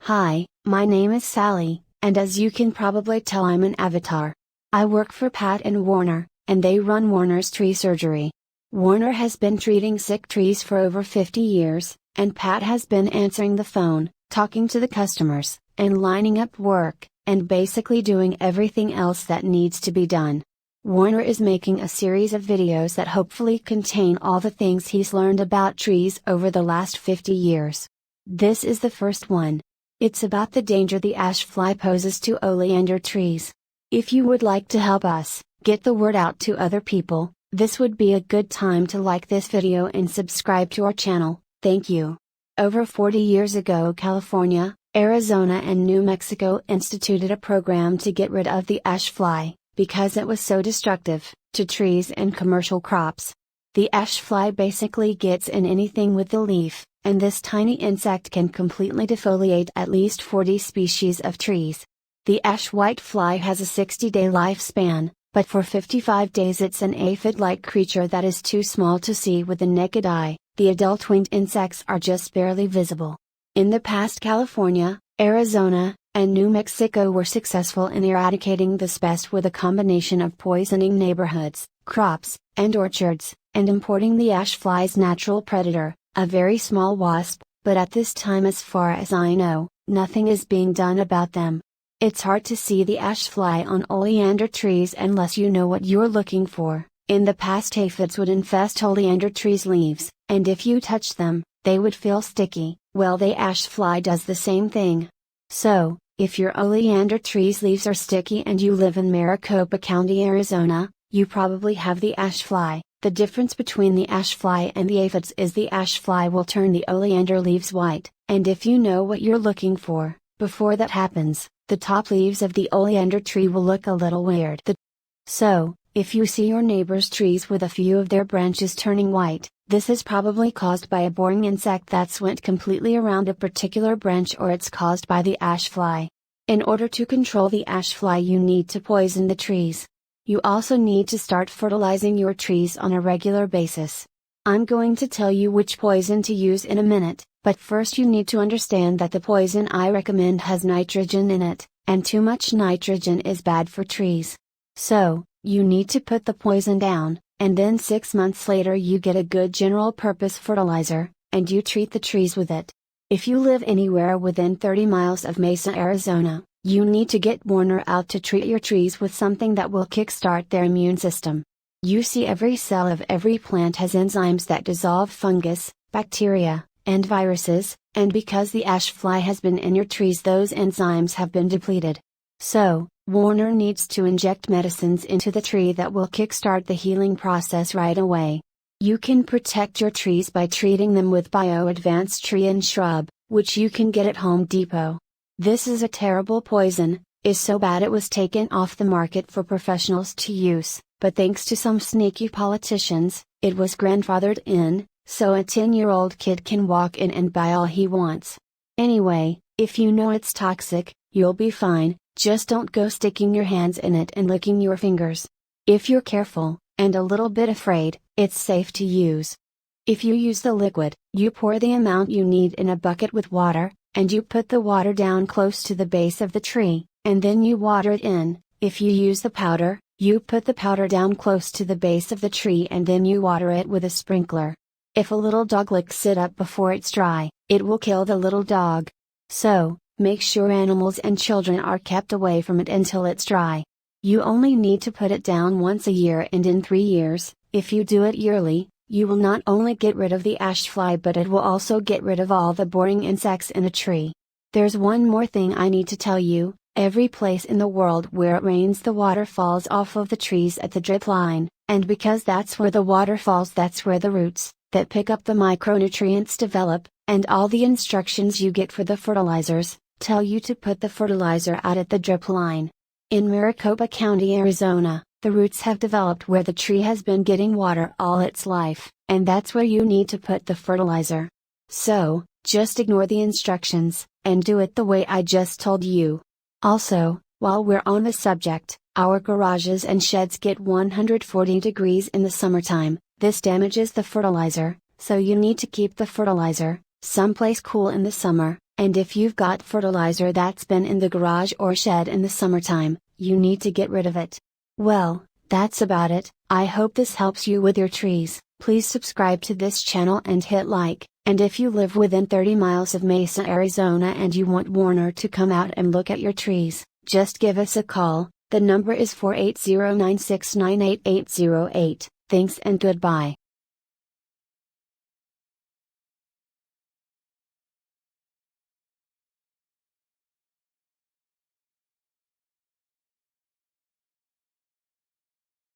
Hi, my name is Sally, and as you can probably tell, I'm an avatar. I work for Pat and Warner, and they run Warner's tree surgery. Warner has been treating sick trees for over 50 years, and Pat has been answering the phone, talking to the customers, and lining up work, and basically doing everything else that needs to be done. Warner is making a series of videos that hopefully contain all the things he's learned about trees over the last 50 years. This is the first one. It's about the danger the ash fly poses to oleander trees. If you would like to help us get the word out to other people, this would be a good time to like this video and subscribe to our channel. Thank you. Over 40 years ago, California, Arizona and New Mexico instituted a program to get rid of the ash fly, because it was so destructive to trees and commercial crops. The ash fly basically gets in anything with the leaf, and this tiny insect can completely defoliate at least 40 species of trees. The ash whitefly has a 60-day lifespan, but for 55 days it's an aphid-like creature that is too small to see with the naked eye. The adult winged insects are just barely visible. In the past, California, Arizona, and New Mexico were successful in eradicating this pest with a combination of poisoning neighborhoods, crops, and orchards, and importing the ash fly's natural predator, a very small wasp, but at this time, as far as I know, nothing is being done about them. It's hard to see the ash fly on oleander trees unless you know what you're looking for. In the past, aphids would infest oleander trees' leaves, and if you touch them, they would feel sticky. Well, the ash fly does the same thing. So, if your oleander tree's leaves are sticky and you live in Maricopa County, Arizona, you probably have the ash fly. The difference between the ash fly and the aphids is the ash fly will turn the oleander leaves white, and if you know what you're looking for, before that happens, the top leaves of the oleander tree will look a little weird. So, if you see your neighbor's trees with a few of their branches turning white, this is probably caused by a boring insect that's went completely around a particular branch, or it's caused by the ash fly. In order to control the ash fly, you need to poison the trees. You also need to start fertilizing your trees on a regular basis. I'm going to tell you which poison to use in a minute, but first you need to understand that the poison I recommend has nitrogen in it, and too much nitrogen is bad for trees. So, you need to put the poison down, and then 6 months later you get a good general purpose fertilizer, and you treat the trees with it. If you live anywhere within 30 miles of Mesa, Arizona, you need to get Warner out to treat your trees with something that will kickstart their immune system. You see, every cell of every plant has enzymes that dissolve fungus, bacteria, and viruses, and because the ash fly has been in your trees, those enzymes have been depleted. So, Warner needs to inject medicines into the tree that will kickstart the healing process right away. You can protect your trees by treating them with Bio Advanced Tree and Shrub, which you can get at Home Depot. This is a terrible poison, is so bad it was taken off the market for professionals to use, but thanks to some sneaky politicians, it was grandfathered in, so a 10-year-old kid can walk in and buy all he wants. Anyway, if you know it's toxic, you'll be fine, just don't go sticking your hands in it and licking your fingers. If you're careful, and a little bit afraid, it's safe to use. If you use the liquid, you pour the amount you need in a bucket with water, and you put the water down close to the base of the tree, and then you water it in. If you use the powder, you put the powder down close to the base of the tree and then you water it with a sprinkler. If a little dog licks it up before it's dry, it will kill the little dog. So, make sure animals and children are kept away from it until it's dry. You only need to put it down once a year, and in 3 years, if you do it yearly, you will not only get rid of the ash fly, but it will also get rid of all the boring insects in a tree. There's one more thing I need to tell you. Every place in the world where it rains, the water falls off of the trees at the drip line, and because that's where the water falls, that's where the roots, that pick up the micronutrients, develop, and all the instructions you get for the fertilizers, tell you to put the fertilizer out at the drip line. In Maricopa County, Arizona, the roots have developed where the tree has been getting water all its life, and that's where you need to put the fertilizer. So, just ignore the instructions, and do it the way I just told you. Also, while we're on the subject, our garages and sheds get 140 degrees in the summertime. This damages the fertilizer, so you need to keep the fertilizer someplace cool in the summer, And if you've got fertilizer that's been in the garage or shed in the summertime, you need to get rid of it. Well, that's about it. I hope this helps you with your trees. Please subscribe to this channel and hit like, and if you live within 30 miles of Mesa, Arizona and you want Warner to come out and look at your trees, just give us a call. The number is 480-969-8808. Thanks and goodbye.